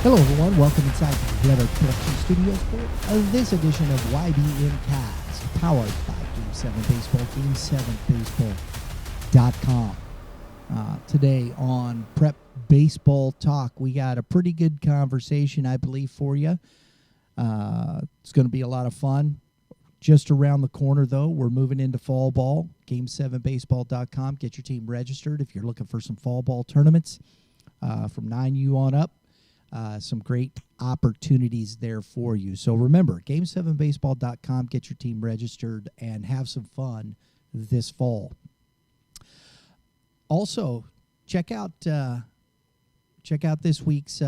Hello, everyone. Welcome inside the Leather Production Studios for this edition of YBMcast, powered by Game 7 Baseball, Game7Baseball.com. Today on Prep Baseball Talk, we got a pretty good conversation, I believe, for you. It's going to be a lot of fun. Just around the corner, though, we're moving into fall ball. Game7Baseball.com. Get your team registered if you're looking for some fall ball tournaments from 9U on up. Some great opportunities there for you. So remember, Game7Baseball.com. Get your team registered and have some fun this fall. Also, check out this week's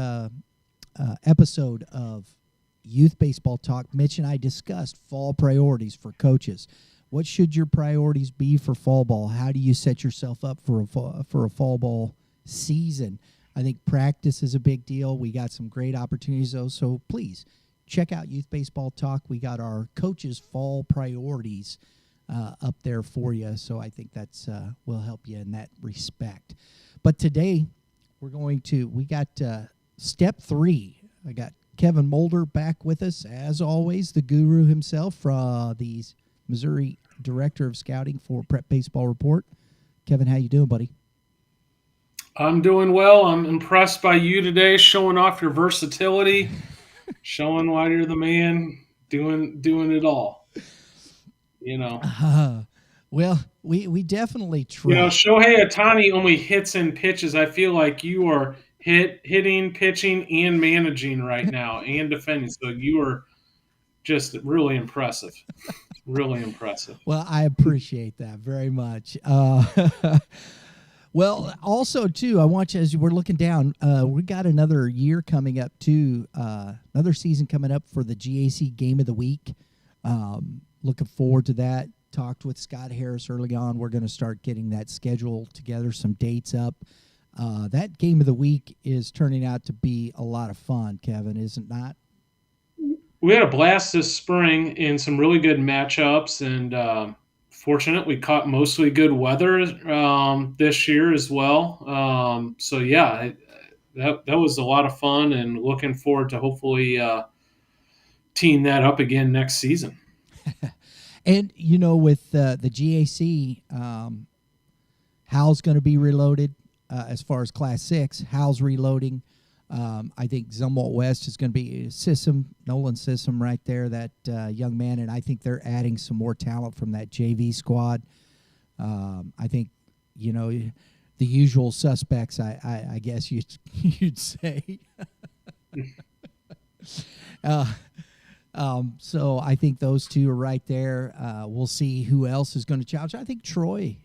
episode of Youth Baseball Talk. Mitch and I discussed fall priorities for coaches. What should your priorities be for fall ball? How do you set yourself up for a fall ball season? I think practice is a big deal. We got some great opportunities, though, so please check out Youth Baseball Talk. We got our coaches' fall priorities up there for you, so I think that's will help you in that respect. But today, we got step 3. I got Kevin Mulder back with us, as always, the guru himself, from the Missouri Director of Scouting for Prep Baseball Report. Kevin, how you doing, buddy? I'm doing well. I'm impressed by you today, showing off your versatility, showing why you're the man, doing it all. You know. Well, we definitely try. You know, Shohei Ohtani only hits and pitches. I feel like you are hitting, pitching, and managing right now, and defending. So you are just really impressive. Really impressive. Well, I appreciate that very much. Well, also, too, I want you, as we're looking down, we got another year coming up, too, another season coming up for the GAC Game of the Week. Looking forward to that. Talked with Scott Harris early on. We're going to start getting that schedule together, some dates up. That Game of the Week is turning out to be a lot of fun, Kevin, is it not? We had a blast this spring in some really good matchups, and fortunate we caught mostly good weather this year as well. So yeah, that was a lot of fun, and looking forward to hopefully teeing that up again next season. And you know, with the GAC, Hal's going to be reloaded as far as Class 6. Hal's reloading. I think Zumwalt West is going to be Nolan Sissom right there, that young man, and I think they're adding some more talent from that JV squad. I think, you know, the usual suspects, I guess you'd say. So I think those two are right there. We'll see who else is going to challenge. I think Troy,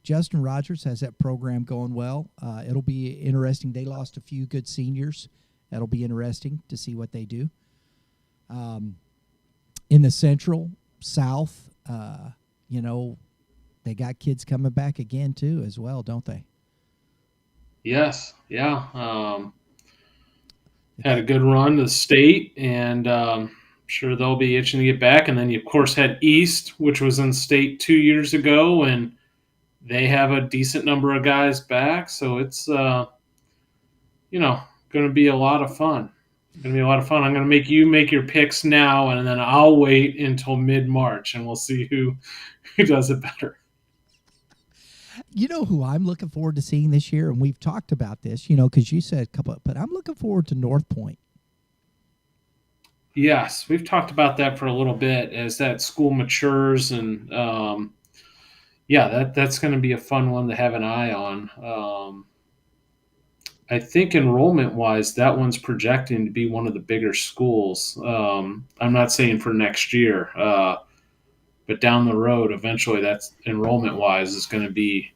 Justin Rogers has that program going well. It'll be interesting. They lost a few good seniors. That'll be interesting to see what they do. In the Central, South, they got kids coming back again, too, as well, don't they? Yes, yeah. Had a good run to the state, and I'm sure they'll be itching to get back. And then you, of course, had East, which was in state 2 years ago, and they have a decent number of guys back, so it's going to be a lot of fun. I'm going to make you make your picks now, and then I'll wait until mid-March, and we'll see who does it better. You know who I'm looking forward to seeing this year, and we've talked about this, because you said a couple, but I'm looking forward to North Point. Yes, we've talked about that for a little bit as that school matures, and that's going to be a fun one to have an eye on. I think enrollment-wise, that one's projecting to be one of the bigger schools. I'm not saying for next year, but down the road, eventually, that's enrollment-wise is going to be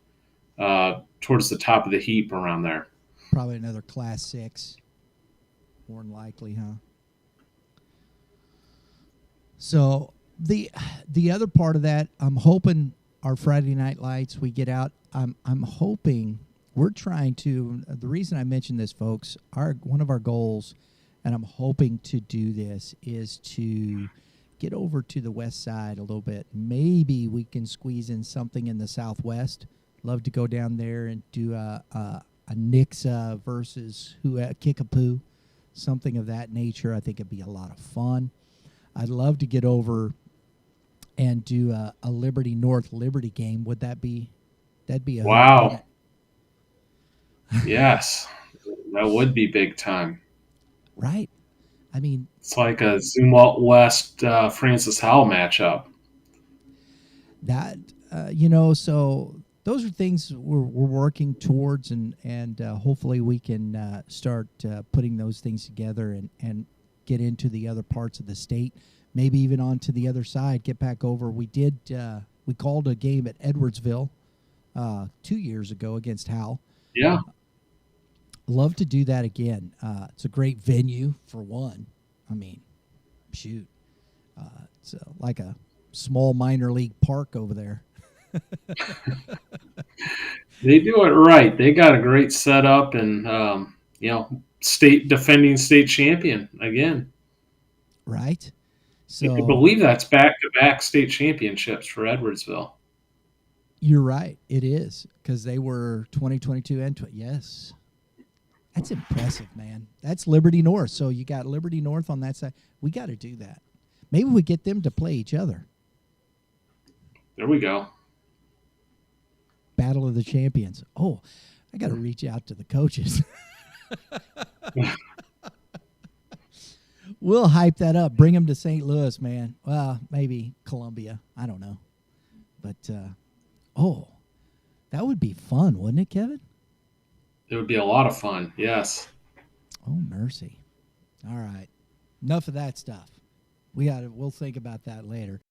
towards the top of the heap around there. Probably another Class 6, more than likely, huh? So the other part of that, I'm hoping our Friday Night Lights, we get out. I'm hoping we're trying to. The reason I mention this, folks, one of our goals, and I'm hoping to do this, is to get over to the west side a little bit. Maybe we can squeeze in something in the southwest. Love to go down there and do a a Nixa versus who Kickapoo, something of that nature. I think it'd be a lot of fun. I'd love to get over and do a Liberty North Liberty game. Would that be that'd be a hoot, wouldn't Wow. Yes. That would be big time. it? Right. I mean It's like a Zumwalt West Francis Howell matchup. that so those are things we're working towards, and hopefully we can start putting those things together and get into the other parts of the state, maybe even onto the other side, get back over. We called a game at Edwardsville 2 years ago against Hal. Yeah. Love to do that again. It's a great venue for one. I mean, shoot, it's like a small minor league park over there. They do it right. They got a great setup and, state defending state champion again. Right? I So believe that's back to back state championships for Edwardsville. you're right. It is because they were 2022 and yes. That's impressive, man. That's Liberty North. So you got Liberty North on that side. We got to do that. Maybe we get them to play each other. There we go. Battle of the Champions. Oh, I got to reach out to the coaches. We'll hype that up. Bring them to St. Louis, man. Well, maybe Columbia. I don't know. But, that would be fun, wouldn't it, Kevin? It would be a lot of fun. Yes. Oh, mercy. All right. Enough of that stuff. We'll think about that later.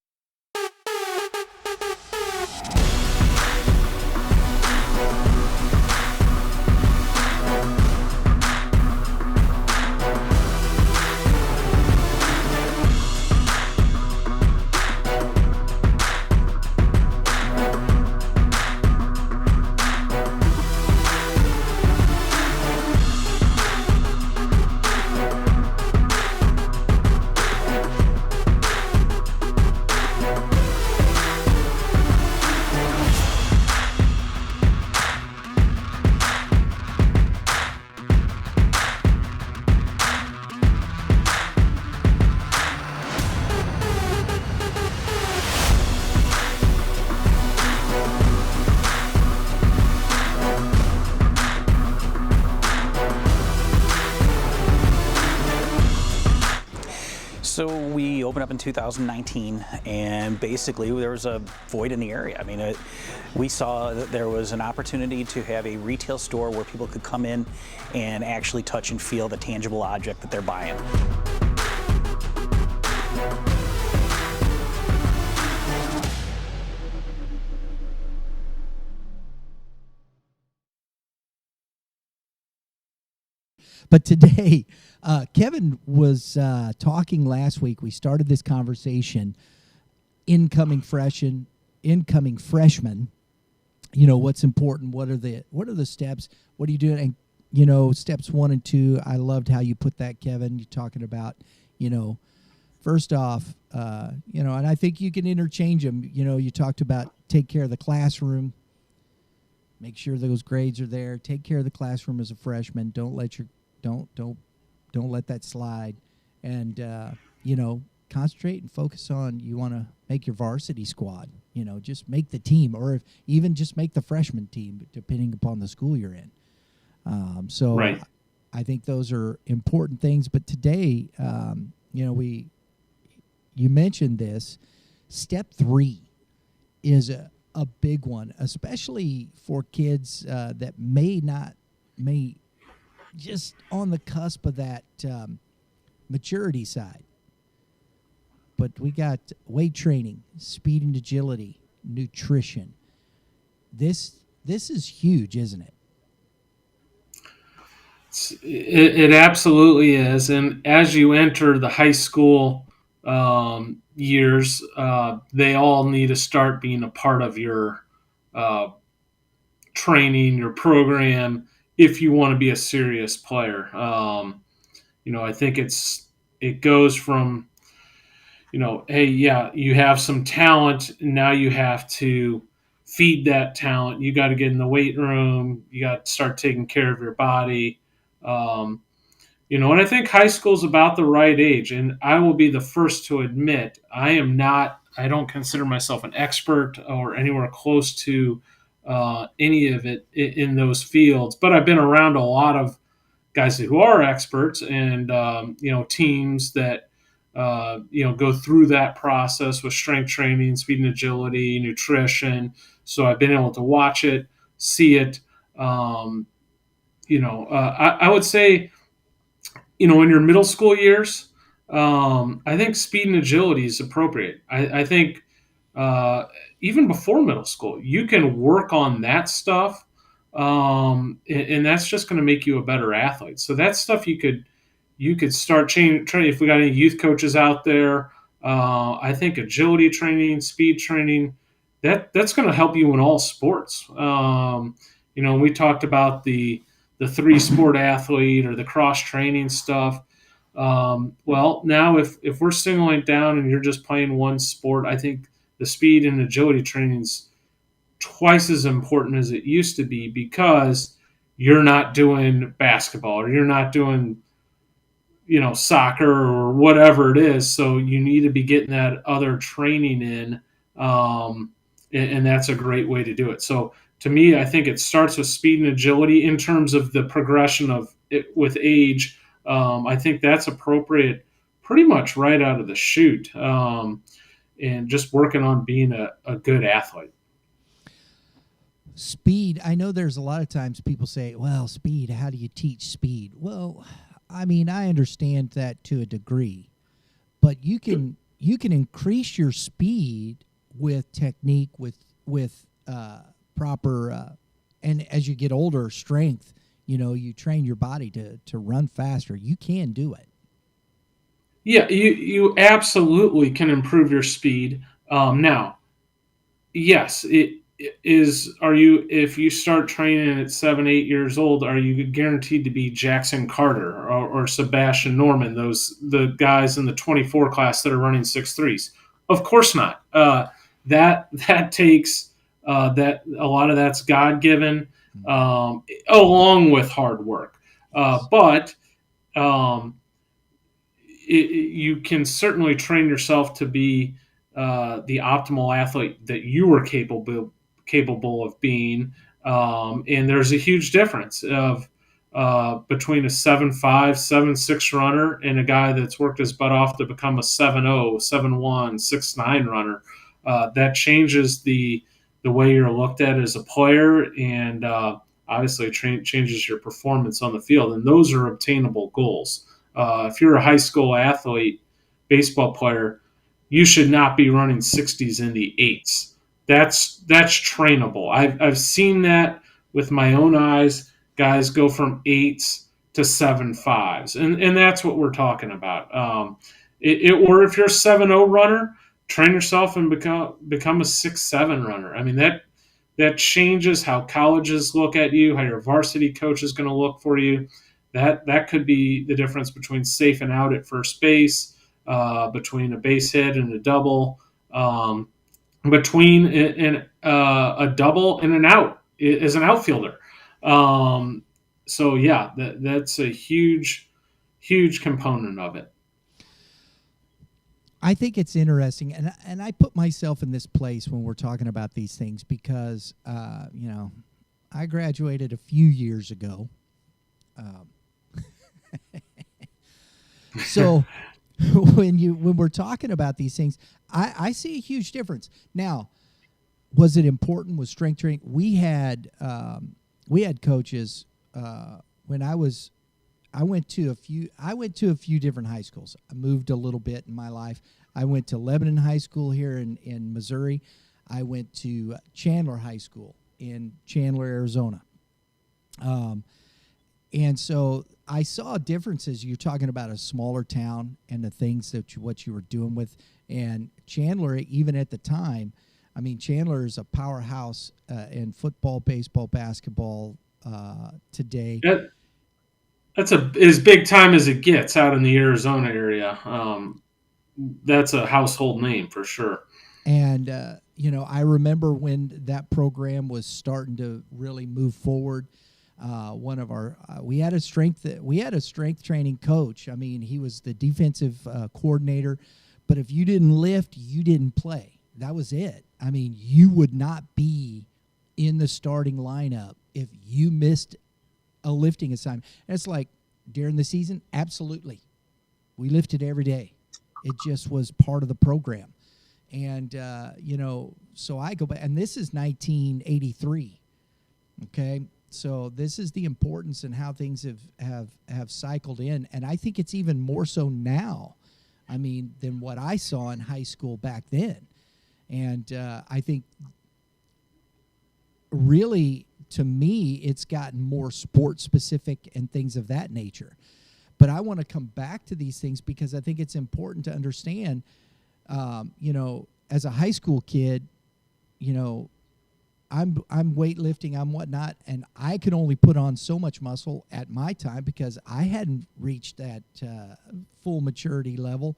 So we opened up in 2019, and basically there was a void in the area. I mean, we saw that there was an opportunity to have a retail store where people could come in and actually touch and feel the tangible object that they're buying. But today, Kevin was talking last week. We started this conversation. Incoming freshmen. What's important? What are the steps? What are you doing? And steps 1 and 2. I loved how you put that, Kevin. You're talking about, first off, and I think you can interchange them. You talked about take care of the classroom. Make sure those grades are there. Take care of the classroom as a freshman. Don't let that slide, and concentrate and focus on, you want to make your varsity squad. Just make the team, or even just make the freshman team, depending upon the school you're in. Right. I think those are important things. But today, you mentioned this. Step 3 is a big one, especially for kids that may just on the cusp of that maturity side. But we got weight training, speed and agility, nutrition. This is huge, isn't it? It absolutely is. And as you enter the high school years, they all need to start being a part of your training, your program, if you want to be a serious player. I think it goes from, hey, yeah, you have some talent. Now you have to feed that talent. You got to get in the weight room. You got to start taking care of your body. Um, and I think high school is about the right age. And I will be the first to admit I don't consider myself an expert or anywhere close to any of it in those fields. But I've been around a lot of guys who are experts and, teams that, go through that process with strength training, speed and agility, nutrition. So I've been able to watch it, see it. I would say, in your middle school years, I think speed and agility is appropriate. I think uh, even before middle school, you can work on that stuff, and that's just going to make you a better athlete. So that's stuff you could start training. If we got any youth coaches out there, I think agility training, speed training, that's going to help you in all sports. We talked about the three sport athlete or the cross training stuff. Well, now if we're singling it down and you're just playing one sport, I think the speed and agility training is twice as important as it used to be because you're not doing basketball or you're not doing soccer or whatever it is. So you need to be getting that other training in, and that's a great way to do it. So to me, I think it starts with speed and agility in terms of the progression of it with age. I think that's appropriate pretty much right out of the chute, and just working on being a good athlete. Speed, I know there's a lot of times people say, well, speed, how do you teach speed? Well, I mean, I understand that to a degree, but you can increase your speed with technique, with proper, and as you get older, strength. You train your body to run faster. You can do it. Yeah, you absolutely can improve your speed. Now, yes, it is. Are you, if you start training at 7, 8 years old, are you guaranteed to be Jackson Carter or Sebastian Norman, the guys in the 24 class that are running 6.3s? Of course not. That takes that a lot of that's God given, along with hard work. But um, you can certainly train yourself to be the optimal athlete that you are capable of being. And there's a huge difference of between a 7.5, 7.6 runner and a guy that's worked his butt off to become a 7.0, 7.1, 6.9 runner. That changes the way you're looked at as a player, and obviously changes your performance on the field. And those are obtainable goals. If you're a high school athlete, baseball player, you should not be running 60s in the 8s. That's trainable. I've seen that with my own eyes. Guys go from 8s to 7.5s, and that's what we're talking about. Or if you're a 7.0 runner, train yourself and become a 6.7 runner. I mean, that changes how colleges look at you, how your varsity coach is going to look for you. That could be the difference between safe and out at first base, between a base hit and a double, between a double and an out as an outfielder. So yeah, that's a huge component of it. I think it's interesting, and I put myself in this place when we're talking about these things because I graduated a few years ago. So when we're talking about these things, I see a huge difference. Now, was it important with strength training? We had coaches when I went to a few different high schools. I moved a little bit in my life. I went to Lebanon High School here in Missouri. I went to Chandler High School in Chandler, Arizona. And so I saw differences. You're talking about a smaller town and the things what you were doing with. And Chandler, even at the time, I mean, Chandler is a powerhouse in football, baseball, basketball today. That's as big time as it gets out in the Arizona area. That's a household name for sure. And I remember when that program was starting to really move forward. One of our we had a strength training coach. I mean, he was the defensive coordinator, but if you didn't lift, you didn't play. That was it. I mean, you would not be in the starting lineup if you missed a lifting assignment. And it's like during the season, absolutely, we lifted every day. It just was part of the program. And so I go back, and this is 1983. Okay. So this is the importance and how things have cycled in. And I think it's even more so now, I mean, than what I saw in high school back then. And I think really, to me, it's gotten more sport specific and things of that nature. But I want to come back to these things because I think it's important to understand, as a high school kid, I'm weightlifting, I'm whatnot, and I could only put on so much muscle at my time because I hadn't reached that full maturity level.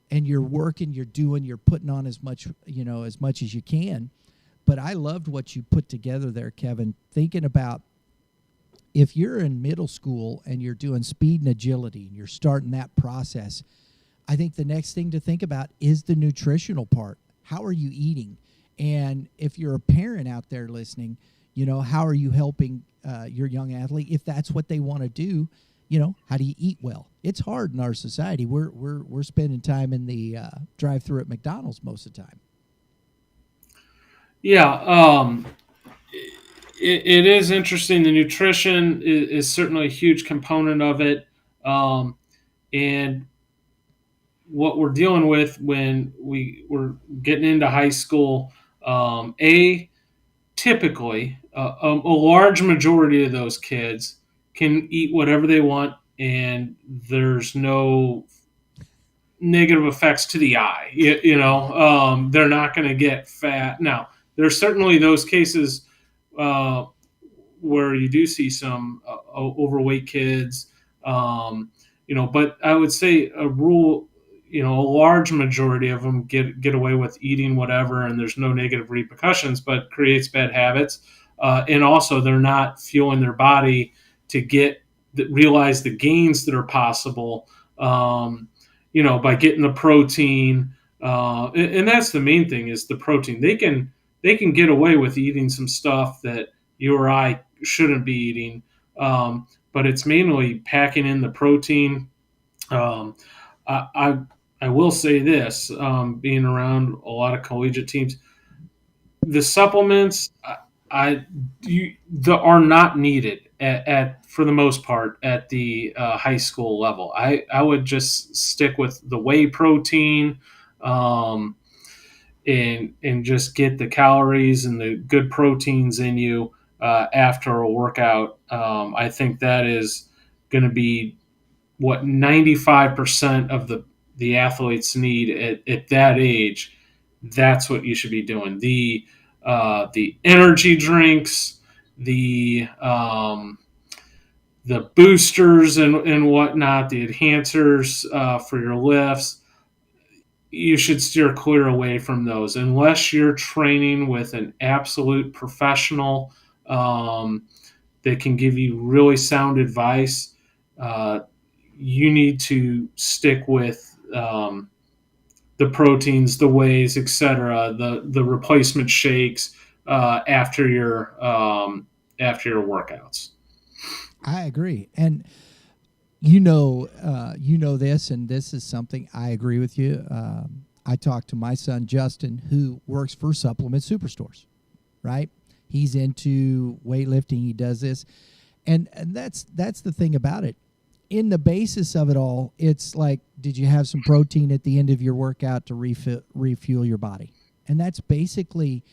And you're working, you're doing, you're putting on as much as you can. But I loved what you put together there, Kevin, thinking about if you're in middle school and you're doing speed and agility and you're starting that process, I think the next thing to think about is the nutritional part. How are you eating? And if you're a parent out there listening, how are you helping your young athlete if that's what they want to do? How do you eat well? It's hard in our society. We're spending time in the drive-thru at McDonald's most of the time. Yeah, it is interesting. The nutrition is certainly a huge component of it, and what we're dealing with when we're getting into high school, typically a large majority of those kids can eat whatever they want, and there's no negative effects to the eye. They're not going to get fat. Now, there's certainly those cases where you do see some overweight kids, but I would say a rule, a large majority of them get away with eating whatever, and there's no negative repercussions, but creates bad habits. And also, they're not fueling their body to realize the gains that are possible, by getting the protein. And that's the main thing is the protein. They can get away with eating some stuff that you or I shouldn't be eating, but it's mainly packing in the protein. I will say this, being around a lot of collegiate teams, the supplements are not needed for the most part at the high school level. I would just stick with the whey protein, and just get the calories and the good proteins in you after a workout. I think that is going to be what 95% of the athletes need at that age. That's what you should be doing. The energy drinks, the boosters and whatnot, the enhancers for your lifts, you should steer clear away from those unless you're training with an absolute professional that can give you really sound advice. You need to stick with the proteins, the wheys, etc., the replacement shakes after your workouts. I agree, and this, and this is something I agree with you. I talked to my son Justin, who works for Supplement Superstores, right? He's into weightlifting. He does this, and that's the thing about it. In the basis of it all, it's like, did you have some protein at the end of your workout to refuel your body? And that's basically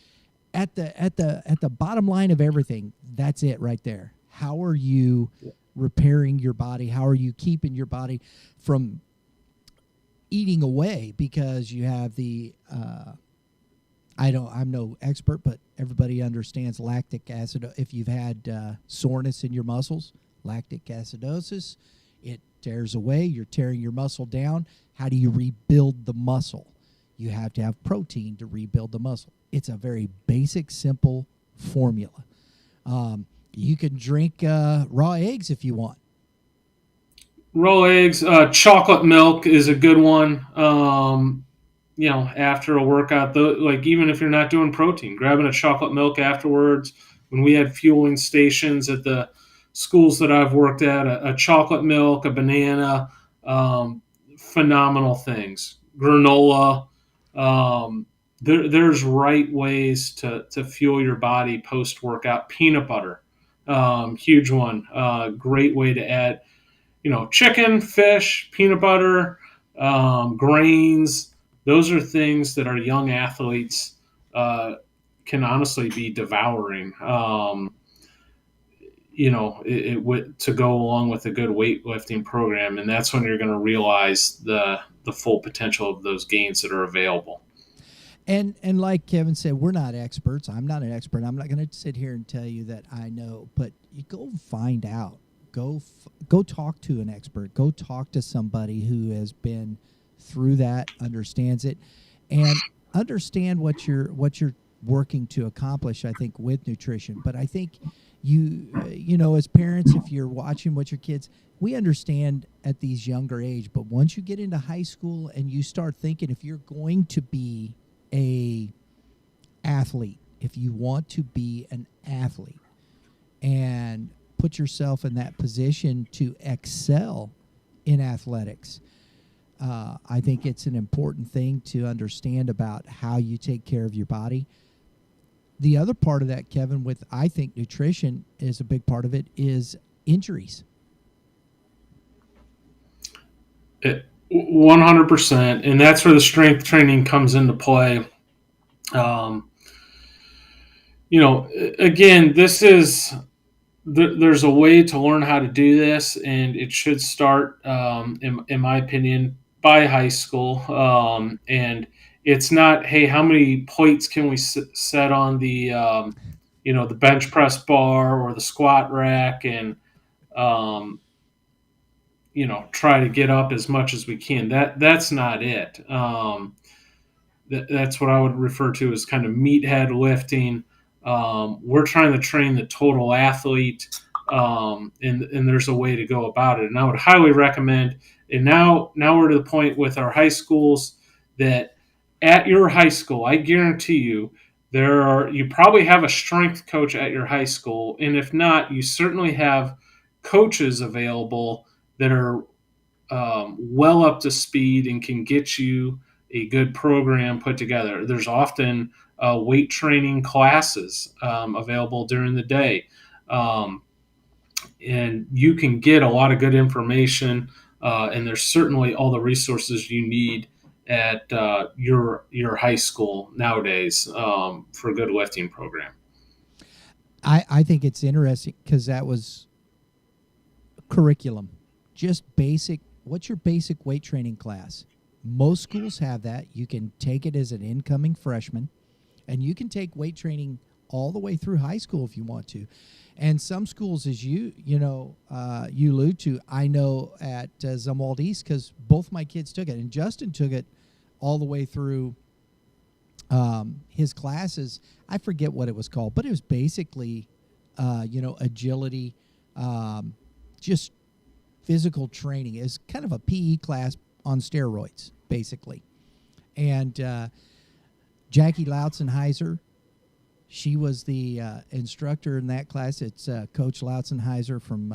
at the bottom line of everything. That's it right there. How are you repairing your body? How are you keeping your body from eating away because you have the I'm no expert, but everybody understands lactic acid. If you've had soreness in your muscles, lactic acidosis, it tears away. You're tearing your muscle down. How do you rebuild the muscle? you have to have protein to rebuild the muscle. It's a very basic, simple formula. You can drink raw eggs if you want. Raw eggs, chocolate milk is a good one. After a workout, like even if you're not doing protein, grabbing a chocolate milk afterwards. When we had fueling stations at the schools that I've worked at, a chocolate milk, a banana, phenomenal things. Granola. There's right ways to fuel your body post workout. Peanut butter, huge one. Great way to add, chicken, fish, peanut butter, grains. Those are things that our young athletes can honestly be devouring. To go along with a good weightlifting program, and that's when you're going to realize the full potential of those gains that are available. And like Kevin said, we're not experts. I'm not an expert. I'm not going to sit here and tell you that I know, but you go find out. Go talk to an expert. Go talk to somebody who has been through that, understands it, and understand what you're working to accomplish, I think, with nutrition. But I think as parents, if you're watching what your kids, we understand at these younger age, but once you get into high school and you start thinking, if you're going to be a athlete, if you want to be an athlete and put yourself in that position to excel in athletics, I think it's an important thing to understand about how you take care of your body. The other part of that, Kevin, with I think nutrition is a big part of it, is injuries. 100%, and that's where the strength training comes into play. Again, there's a way to learn how to do this, and it should start, in my opinion, by high school. And it's not, hey, how many plates can we set on the, the bench press bar or the squat rack, and try to get up as much as we can. That's not it. That's what I would refer to as kind of meathead lifting. We're trying to train the total athlete, and there's a way to go about it. And I would highly recommend. And now we're to the point with our high schools that at your high school, I guarantee you, you probably have a strength coach at your high school, and if not, you certainly have coaches available that are well up to speed and can get you a good program put together. There's often weight training classes available during the day, and you can get a lot of good information. And there's certainly all the resources you need at your high school nowadays for a good lifting program. I think it's interesting because that was curriculum, just basic. What's your basic weight training class? Most schools have that. You can take it as an incoming freshman, and you can take weight training all the way through high school if you want to. And some schools, as you allude to, I know at Zumwalt East, because both my kids took it, and Justin took it all the way through his classes. I forget what it was called, but it was basically, agility, just physical training. Is kind of a PE class on steroids, basically. And Jackie Lautzenheiser, she was the instructor in that class. It's Coach Lautzenheiser from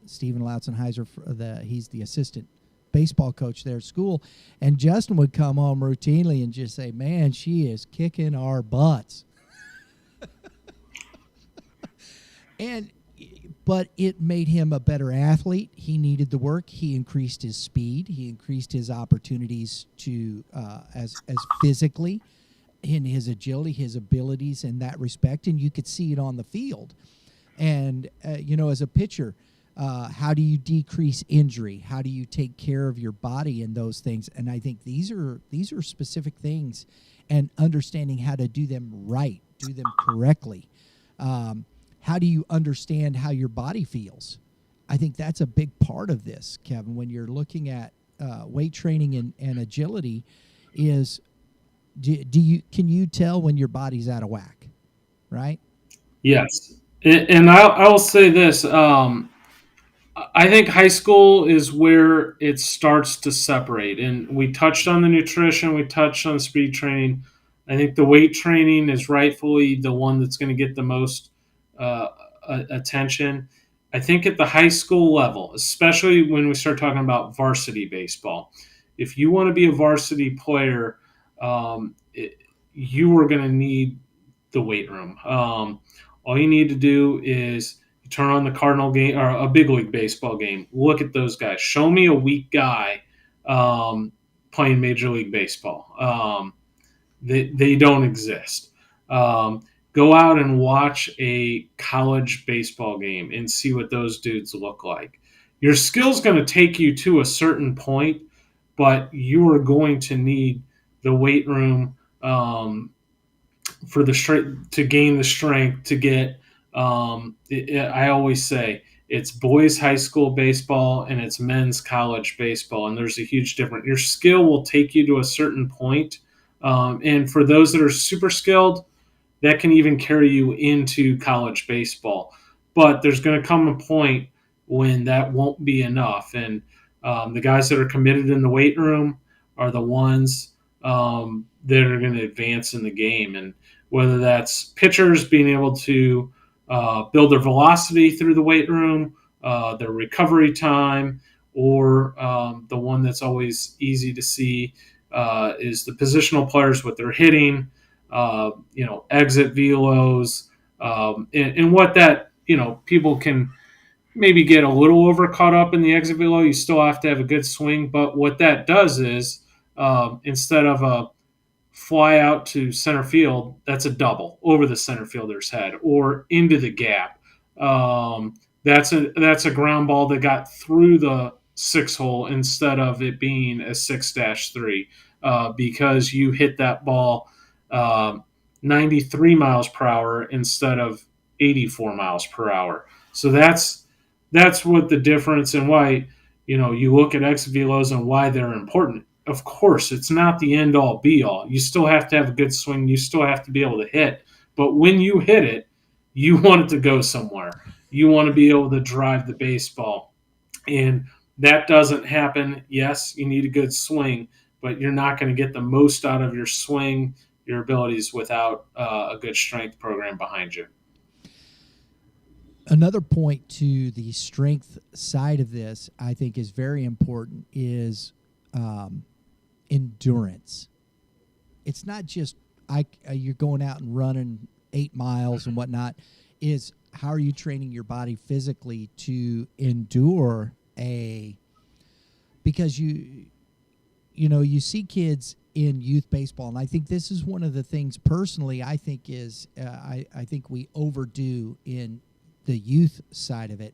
Stephen Lautzenheiser. He's the assistant baseball coach there at school. And Justin would come home routinely and just say, man, she is kicking our butts. But it made him a better athlete. He needed the work. He increased his speed. He increased his opportunities to as physically, in his agility, his abilities in that respect, and you could see it on the field. And as a pitcher, how do you decrease injury? How do you take care of your body and those things? And I think these are specific things, and understanding how to do them right, do them correctly. How do you understand how your body feels? I think that's a big part of this, Kevin, when you're looking at weight training and agility, is Do you can you tell when your body's out of whack, right? Yes, and I will say this. I think high school is where it starts to separate. And we touched on the nutrition, we touched on speed training. I think the weight training is rightfully the one that's going to get the most uh, attention. I think at the high school level, especially when we start talking about varsity baseball, if you want to be a varsity player, you are going to need the weight room. All you need to do is you turn on the Cardinal game or a big league baseball game. Look at those guys. Show me a weak guy um, playing Major League Baseball. They don't exist. Um, Go out and watch a college baseball game and see what those dudes look like. Your skill's going to take you to a certain point, but you are going to need the weight room for the strength to gain the strength to get. I always say it's boys high school baseball and it's men's college baseball, and there's a huge difference. Your skill will take you to a certain point, and for those that are super skilled, that can even carry you into college baseball. But there's going to come a point when that won't be enough. And the guys that are committed in the weight room are the ones that are going to advance in the game. And whether that's pitchers being able to build their velocity through the weight room, their recovery time, or the one that's always easy to see is the positional players with their hitting, exit velos, and what that, people can maybe get a little over caught up in the exit velo. You still have to have a good swing, but what that does is instead of a fly out to center field, that's a double over the center fielder's head or into the gap. That's a ground ball that got through the six hole instead of it being a 6-3 because you hit that ball uh, 93 miles per hour instead of 84 miles per hour. So that's what the difference and why you look at X velos and why they're important. Of course, it's not the end all be all. You still have to have a good swing. You still have to be able to hit. But when you hit it, you want it to go somewhere. You want to be able to drive the baseball. And that doesn't happen. Yes, you need a good swing, but you're not going to get the most out of your swing, your abilities without a good strength program behind you. Another point to the strength side of this, I think, is very important is endurance. It's not just you're going out and running 8 miles and whatnot. Is how are you training your body physically to endure because you see kids in youth baseball, and I think this is one of the things personally I think is I think we overdo in the youth side of it.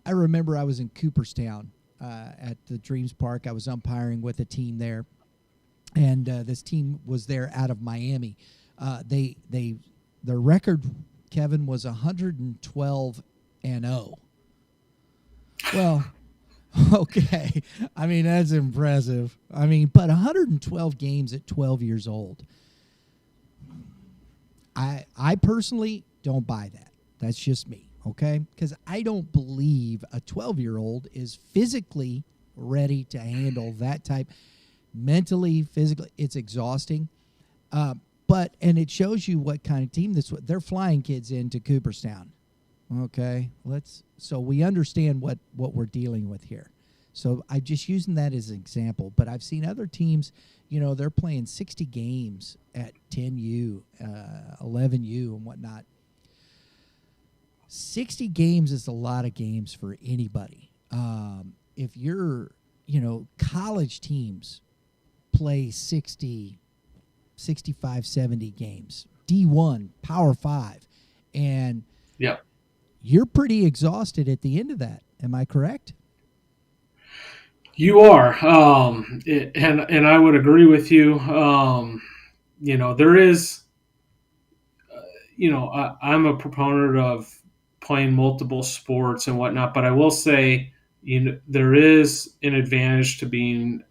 I remember I was in Cooperstown at the Dreams Park. I was umpiring with a team there, and this team was there out of Miami. Their record, Kevin, was 112-0. Well, okay. I mean, that's impressive. I mean, but 112 games at 12 years old. I personally don't buy that. That's just me, okay? Because I don't believe a 12-year-old is physically ready to handle that type. Mentally, physically, it's exhausting. And it shows you what kind of team this was. They're flying kids into Cooperstown. Okay, so we understand what we're dealing with here. So I'm just using that as an example. But I've seen other teams, they're playing 60 games at 10U, 11U, and whatnot. 60 games is a lot of games for anybody. If you're, college teams play 60, 65, 70 games. D1, Power 5. And yeah, you're pretty exhausted at the end of that. Am I correct? You are, and I would agree with you. There is, I'm a proponent of playing multiple sports and whatnot, but I will say, there is an advantage to being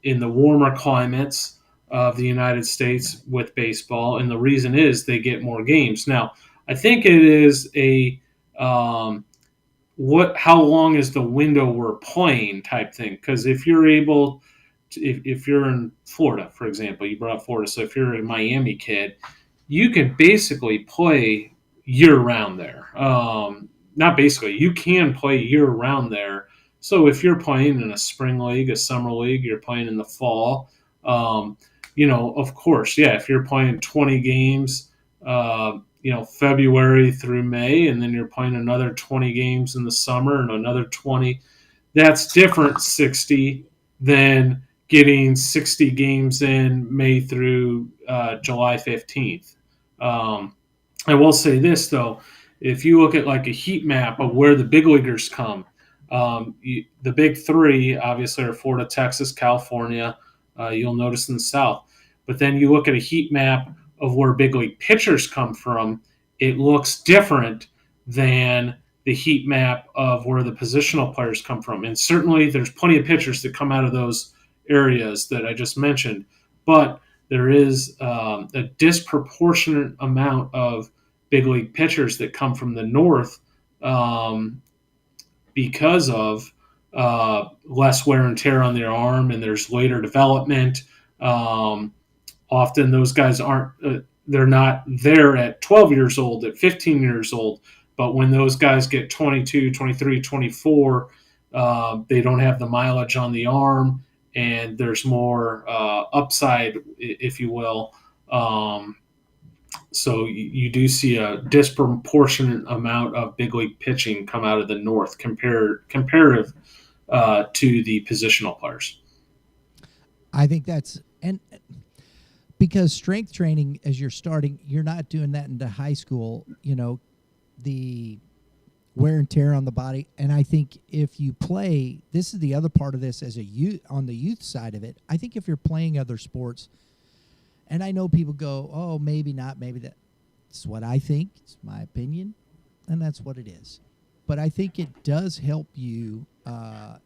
in the warmer climates of the United States with baseball, and the reason is they get more games. Now, I think it is a how long is the window we're playing type thing. Because if you're able to, if you're in Florida, for example, you brought up Florida, so if you're a Miami kid, you can basically play year round there. Not basically, you can play year round there. So if you're playing in a spring league, a summer league, you're playing in the fall. Um, of course, yeah. If you're playing 20 games, February through May, and then you're playing another 20 games in the summer and another 20. That's different 60 than getting 60 games in May through July 15th. Um, I will say this though, if you look at like a heat map of where the big leaguers come, the big three obviously are Florida, Texas, California. You'll notice in the South, but then you look at a heat map of where big league pitchers come from. It looks different than the heat map of where the positional players come from. And certainly, there's plenty of pitchers that come out of those areas that I just mentioned, but there is a disproportionate amount of big league pitchers that come from the north because of less wear and tear on their arm, and there's later development. Um, Often those guys aren't they're not there at 12 years old, at 15 years old, but when those guys get 22, 23, 24, they don't have the mileage on the arm, and there's more upside, if you will. So you do see a disproportionate amount of big league pitching come out of the north comparative to the positional players. I think that's and because strength training as you're starting, you're not doing that into high school. The wear and tear on the body, and I think if you play, this is the other part of this as a youth on the youth side of it. I think if you're playing other sports. And I know people go, oh, maybe not, maybe that. It's what I think. It's my opinion, and that's what it is. But I think it does help you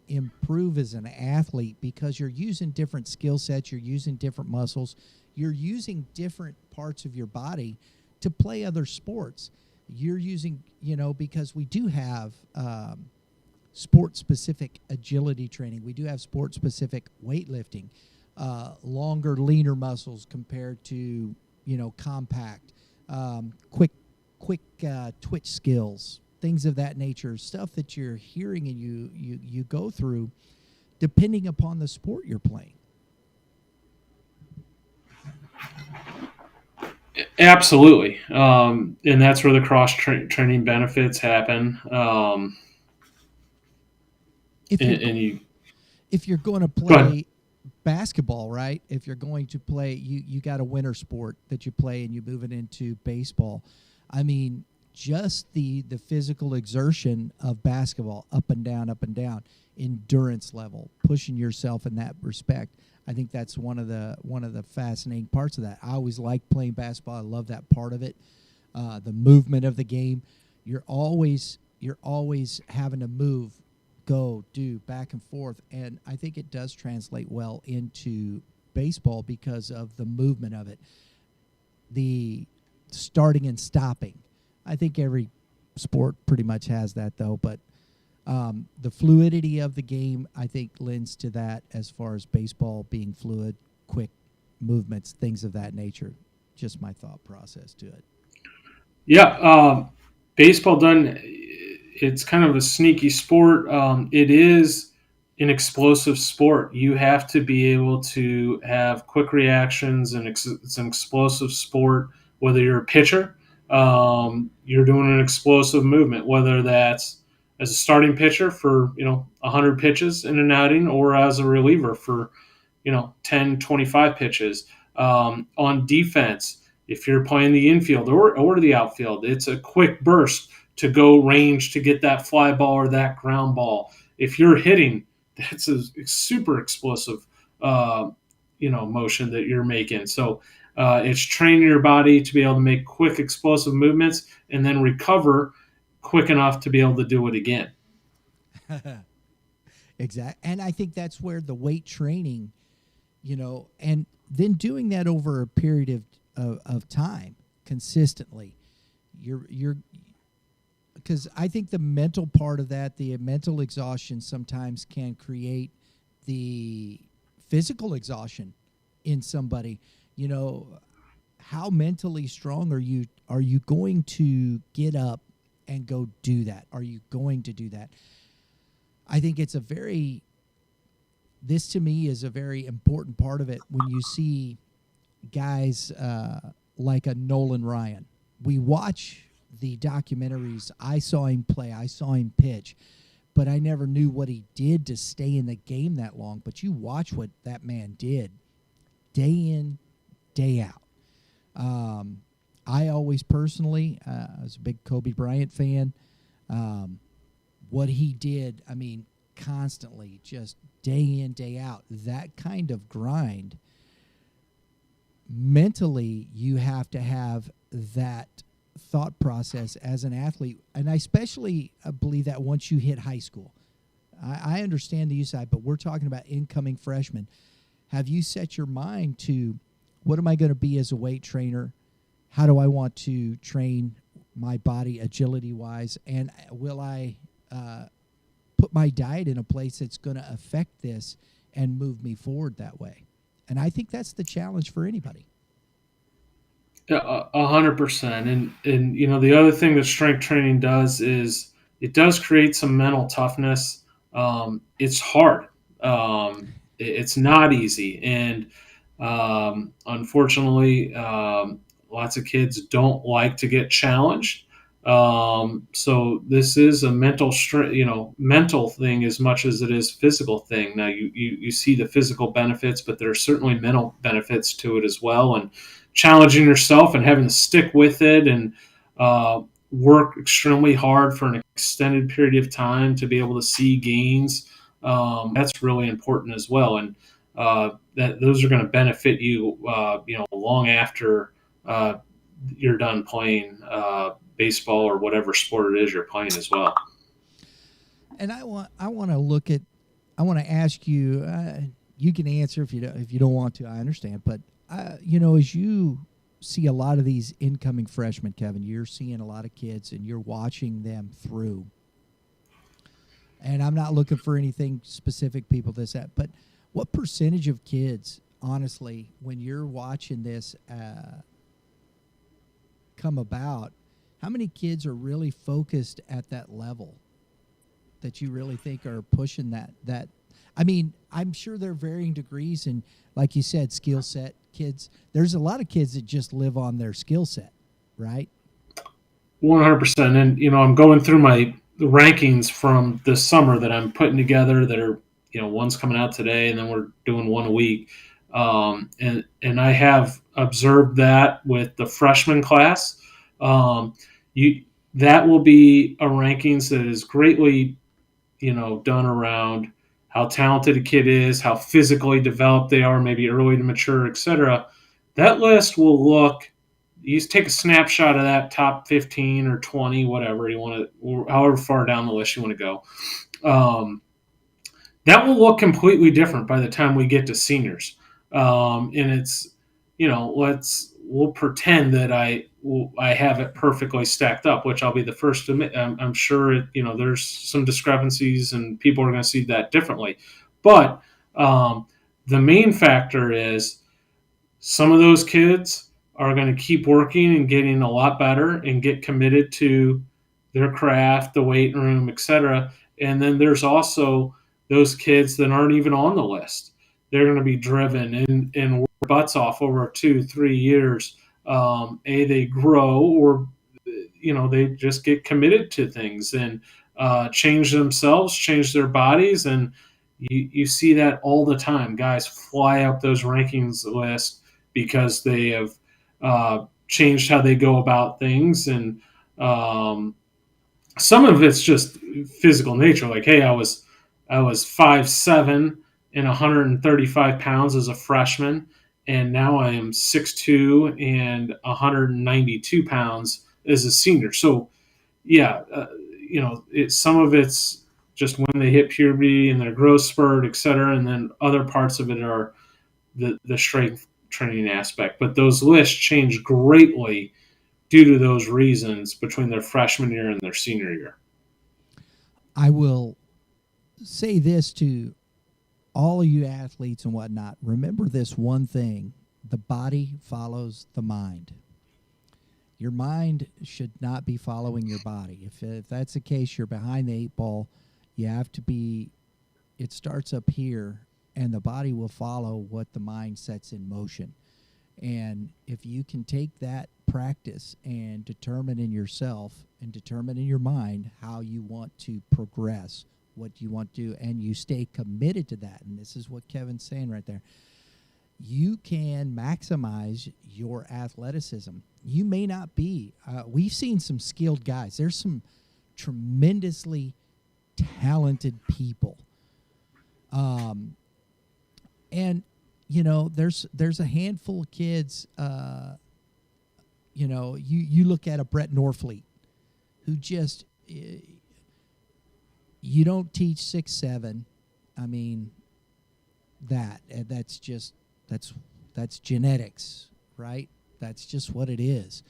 improve as an athlete because you're using different skill sets, you're using different muscles, you're using different parts of your body to play other sports. You're using, because we do have sport-specific agility training. We do have sport-specific weightlifting. Longer, leaner muscles compared to, compact, quick twitch skills, things of that nature, stuff that you're hearing and you go through depending upon the sport you're playing. Absolutely. And that's where the cross training benefits happen. If you're going to play basketball, right? If you're going to play, you got a winter sport that you play and you move it into baseball. I mean, just the physical exertion of basketball, up and down, endurance level, pushing yourself in that respect. I think that's one of the fascinating parts of that. I always liked playing basketball. I love that part of it. The movement of the game. You're always having to move, go, do, back and forth. And I think it does translate well into baseball because of the movement of it. The starting and stopping. I think every sport pretty much has that, though. But the fluidity of the game, I think, lends to that as far as baseball being fluid, quick movements, things of that nature. Just my thought process to it. Yeah, baseball it's kind of a sneaky sport. It is an explosive sport. You have to be able to have quick reactions, and it's an explosive sport. Whether you're a pitcher, you're doing an explosive movement, whether that's as a starting pitcher for 100 pitches in an outing, or as a reliever for 10, 25 pitches. On defense, if you're playing the infield or the outfield, it's a quick burst to go range to get that fly ball or that ground ball. If you're hitting, that's a super explosive motion that you're making. So it's training your body to be able to make quick explosive movements and then recover quick enough to be able to do it again. Exactly. And I think that's where the weight training and then doing that over a period of time consistently. You're because I think the mental part of that, the mental exhaustion sometimes can create the physical exhaustion in somebody. You know, how mentally strong are you going to get up and go do that? Are you going to do that? I think it's this to me is a very important part of it when you see guys like a Nolan Ryan. We watch the documentaries. I saw him play, I saw him pitch, but I never knew what he did to stay in the game that long. But you watch what that man did day in, day out. I always personally, I was a big Kobe Bryant fan. What he did, I mean, constantly, just day in, day out, that kind of grind, mentally, you have to have that thought process as an athlete. And I especially believe that once you hit high school. I understand the U side, but we're talking about incoming freshmen. Have you set your mind to what am I going to be as a weight trainer? How do I want to train my body agility-wise? And will I put my diet in a place that's going to affect this and move me forward that way? And I think that's the challenge for anybody. 100%. And the other thing that strength training does is it does create some mental toughness. It's hard. It's not easy, and unfortunately, lots of kids don't like to get challenged. So this is a mental thing as much as it is physical thing. Now you see the physical benefits, but there are certainly mental benefits to it as well. And challenging yourself and having to stick with it and work extremely hard for an extended period of time to be able to see gains. That's really important as well. And that those are going to benefit you, long after you're done playing baseball or whatever sport it is you're playing as well. And I want to ask you. You can answer if you don't want to. I understand, but as you see a lot of these incoming freshmen, Kevin, you're seeing a lot of kids and you're watching them through. And I'm not looking for anything specific, people, but what percentage of kids, honestly, when you're watching this come about, how many kids are really focused at that level that you really think are pushing that? I mean, I'm sure there are varying degrees, and like you said, skill set kids. There's a lot of kids that just live on their skill set, right? 100%. And I'm going through the rankings from this summer that I'm putting together. That are one's coming out today, and then we're doing one a week. And I have observed that with the freshman class. That will be a rankings that is greatly done around how talented a kid is, how physically developed they are, maybe early to mature, etc. That list will look. You take a snapshot of that top 15 or 20, whatever you want to, however far down the list you want to go. That will look completely different by the time we get to seniors. And it's, we'll pretend that I have it perfectly stacked up, which I'll be the first to admit. I'm sure there's some discrepancies and people are going to see that differently. But the main factor is some of those kids are going to keep working and getting a lot better and get committed to their craft, the weight room, etc. And then there's also those kids that aren't even on the list. They're going to be driven and work butts off over 2-3 years. They grow, or they just get committed to things and change themselves, change their bodies, and you see that all the time. Guys fly up those rankings lists because they have changed how they go about things, and some of it's just physical nature. Like, hey, I was 5'7" and 135 pounds as a freshman, and now I am 6'2" and 192 pounds as a senior. So, yeah, some of it's just when they hit puberty and their growth spurt, et cetera, and then other parts of it are the strength training aspect. But those lists change greatly due to those reasons between their freshman year and their senior year. I will say this to all of you athletes and whatnot. Remember this one thing: the body follows the mind. Your mind should not be following your body. If that's the case, you're behind the 8 ball. You have to be. It starts up here, and the body will follow what the mind sets in motion. And if you can take that practice and determine in yourself and determine in your mind how you want to progress, what you want to do, and you stay committed to that, and this is what Kevin's saying right there, you can maximize your athleticism. You may not be. We've seen some skilled guys. There's some tremendously talented people. And you know, there's a handful of kids. You know, you look at a Brett Norfleet, who just you don't teach 6'7". I mean, that's genetics, right? That's just what it is.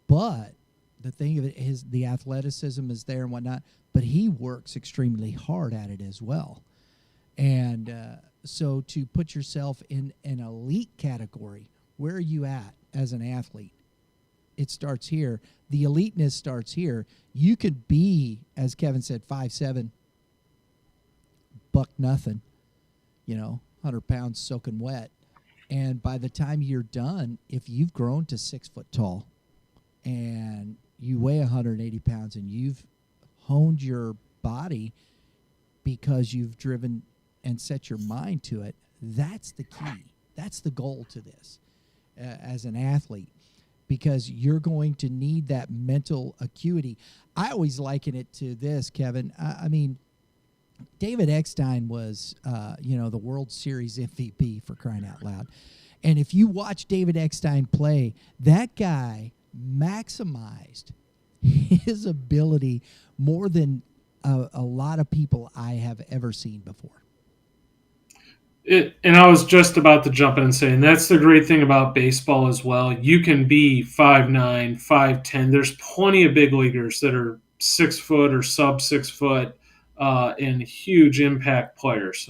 But the thing of it is, the athleticism is there and whatnot, but he works extremely hard at it as well. And so to put yourself in an elite category, where are you at as an athlete? It starts here. The eliteness starts here. You could be, as Kevin said, 5'7", buck nothing, 100 pounds soaking wet. And by the time you're done, if you've grown to 6 foot tall and you weigh 180 pounds and you've honed your body because you've driven and set your mind to it, that's the key. That's the goal to this as an athlete, because you're going to need that mental acuity. I always liken it to this, Kevin. I mean, David Eckstein was, the World Series MVP, for crying out loud. And if you watch David Eckstein play, that guy maximized his ability more than a lot of people I have ever seen before. And I was just about to jump in and say, and that's the great thing about baseball as well. You can be 5'9", 5'10". There's plenty of big leaguers that are 6 foot or sub 6 foot and huge impact players.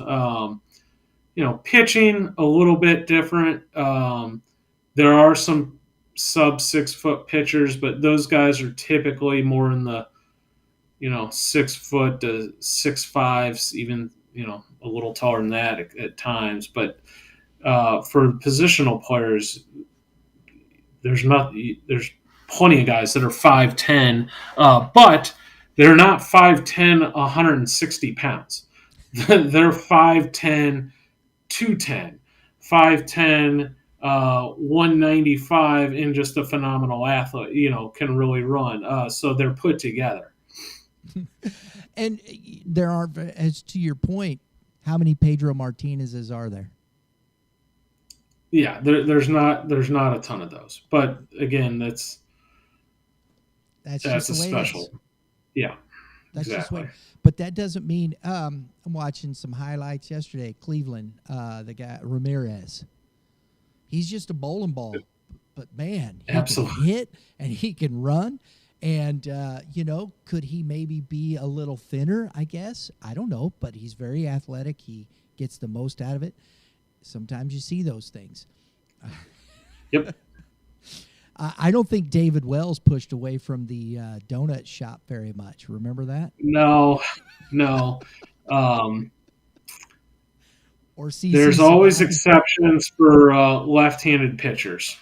Pitching a little bit different. There are some sub 6 foot pitchers, but those guys are typically more in the 6 foot to 6'5", even a little taller than that at times. But for positional players, there's plenty of guys that are 5'10", but they're not 5'10", 160 pounds. They're 5'10", 210, 5'10", 195, and just a phenomenal athlete, can really run. So they're put together. And there are, as to your point, how many Pedro Martinez's are there? Yeah, there's not a ton of those, but again, that's just a the way special. it is. Yeah, that's exactly. Just but that doesn't mean. I'm watching some highlights yesterday. Cleveland, the guy Ramirez, he's just a bowling ball, but man, he Absolutely. can hit and he can run. And, could he maybe be a little thinner, I guess? I don't know, but he's very athletic. He gets the most out of it. Sometimes you see those things. Yep. I don't think David Wells pushed away from the donut shop very much. Remember that? No. Or CC There's always Sabathia. exceptions for left-handed pitchers.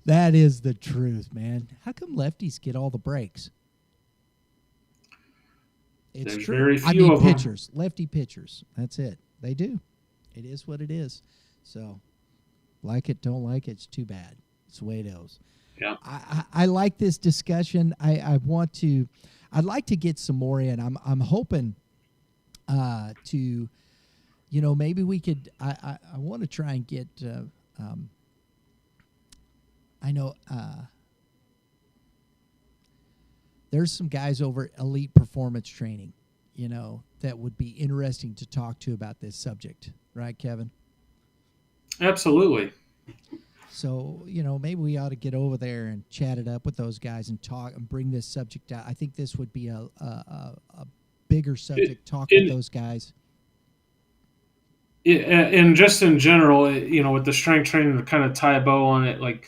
That is the truth, man. How come lefties get all the breaks? It's There's true. very few of them. Pitchers, lefty pitchers. That's it. They do. It is what it is. So, like it, don't like it, it's too bad. It's the way it goes. Yeah. I like this discussion. I'd like to get some more in. I'm hoping to, maybe we could. I want to try and get. I know there's some guys over at Elite Performance Training, that would be interesting to talk to about this subject, right, Kevin? Absolutely. So, maybe we ought to get over there and chat it up with those guys and talk and bring this subject out. I think this would be a bigger subject. Talk with those guys. And just in general, with the strength training, to kind of tie a bow on it, like,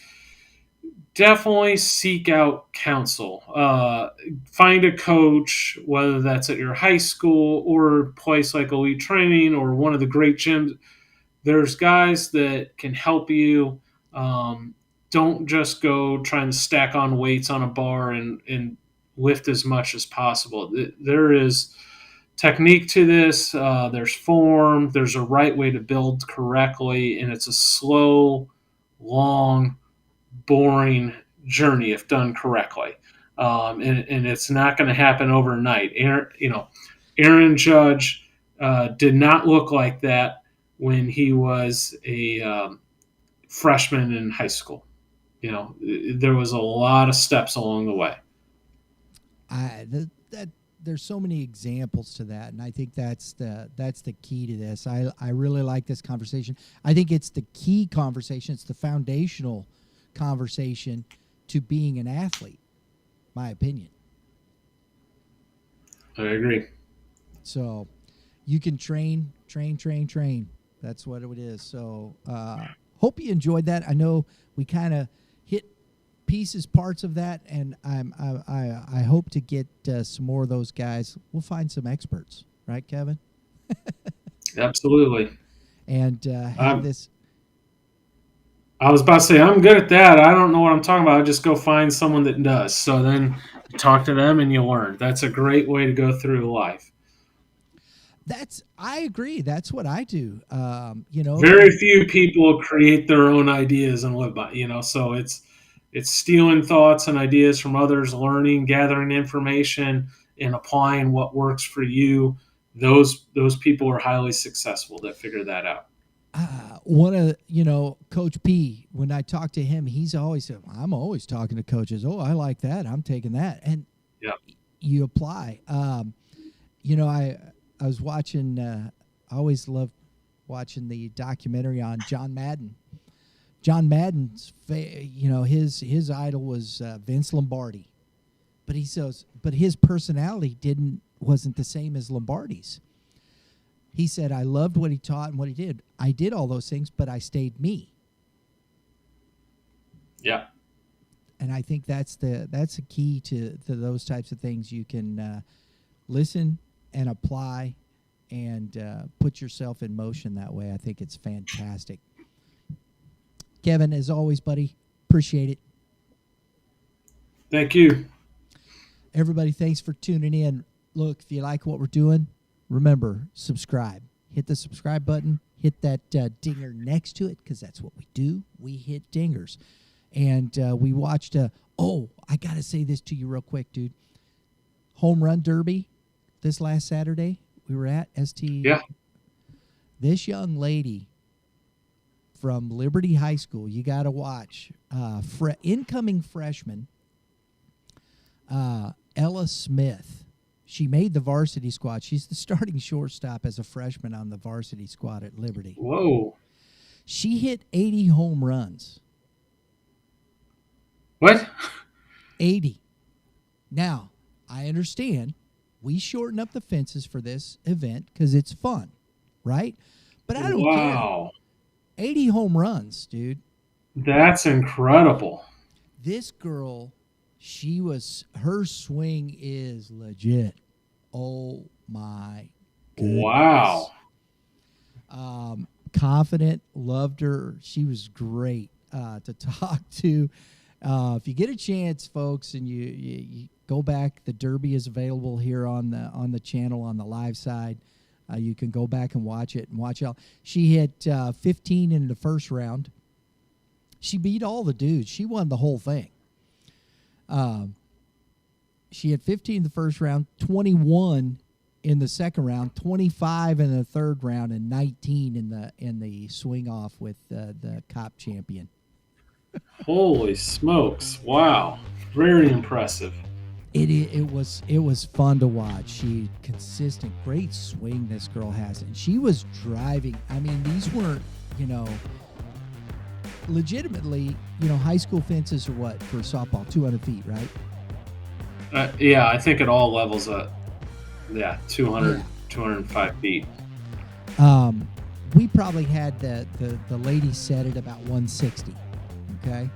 definitely seek out counsel. Find a coach, whether that's at your high school or a place like Elite Training or one of the great gyms. There's guys that can help you. Don't just go trying to stack on weights on a bar and lift as much as possible. There is technique to this. There's form. There's a right way to build correctly, and it's a slow, long, boring journey if done correctly. And it's not going to happen overnight. Aaron Judge did not look like that when he was a freshman in high school. There was a lot of steps along the way. There's so many examples to that, and I think that's the key to this. I really like this conversation. I think it's the key conversation. It's the foundational conversation to being an athlete, my opinion. I agree. So you can train. That's what it is. So hope you enjoyed that. I know we kind of hit parts of that, and I hope to get some more of those guys. We'll find some experts, right, Kevin? Absolutely. And have this. I was about to say, I'm good at that. I don't know what I'm talking about. I just go find someone that does. So then you talk to them and you learn. That's a great way to go through life. I agree. That's what I do. Very few people create their own ideas and live by. So it's stealing thoughts and ideas from others, learning, gathering information, and applying what works for you. Those people are highly successful that figure that out. Coach P, when I talk to him, he's always said, I'm always talking to coaches. Oh, I like that. I'm taking that. And you apply. I was watching, I always loved watching the documentary on John Madden. John Madden's, his idol was Vince Lombardi. But he says, his personality wasn't the same as Lombardi's. He said, I loved what he taught and what he did. I did all those things, but I stayed me. Yeah. And I think that's a key to those types of things. You can listen and apply and put yourself in motion that way. I think it's fantastic. Kevin, as always, buddy, appreciate it. Thank you. Everybody, thanks for tuning in. Look, if you like what we're doing, remember, subscribe. Hit the subscribe button. Hit that dinger next to it, because that's what we do. We hit dingers. And we watched I got to say this to you real quick, dude. Home Run Derby this last Saturday. We were at ST. Yeah. This young lady from Liberty High School, you got to watch. Incoming freshman, Ella Smith. She made the varsity squad. She's the starting shortstop as a freshman on the varsity squad at Liberty. Whoa. She hit 80 home runs. What? 80. Now, I understand we shorten up the fences for this event because it's fun, right? But I don't care. 80 home runs, dude. That's incredible. This girl, her swing is legit. Oh my goodness. Wow. Confident, loved her. She was great to talk to. If you get a chance, folks, and you go back, the Derby is available here on the channel on the live side. You can go back and watch it and watch out. She hit 15 in the first round. She beat all the dudes. She won the whole thing. She had 15 in the first round, 21 in the second round, 25 in the third round, and 19 in the swing off with the Cop champion. Holy smokes! Wow, very impressive. It was fun to watch. She consistent, great swing this girl has, and she was driving. I mean, these weren't, legitimately, high school fences are what for softball, 200 feet, right? Yeah, I think at all levels, 200, 205 feet. We probably had the lady set at about 160. Okay.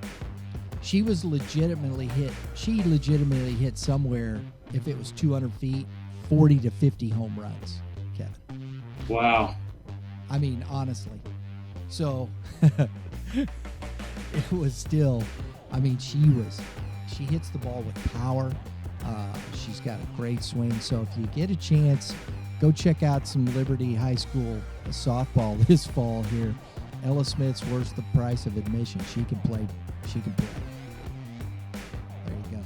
She was legitimately hit. She legitimately hit somewhere, if it was 200 feet, 40 to 50 home runs, Kevin. Wow. I mean, honestly. So it was still, I mean, she hits the ball with power. She's got a great swing. So if you get a chance, go check out some Liberty High School softball this fall here. Ella Smith's worth the price of admission. She can play. There you go.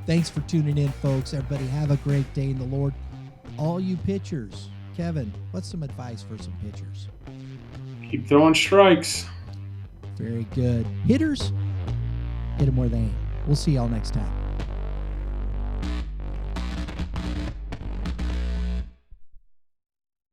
Thanks for tuning in, folks. Everybody have a great day in the Lord. All you pitchers, Kevin, what's some advice for some pitchers? Keep throwing strikes. Very good. Hitters, hit them where they aim. We'll see y'all next time.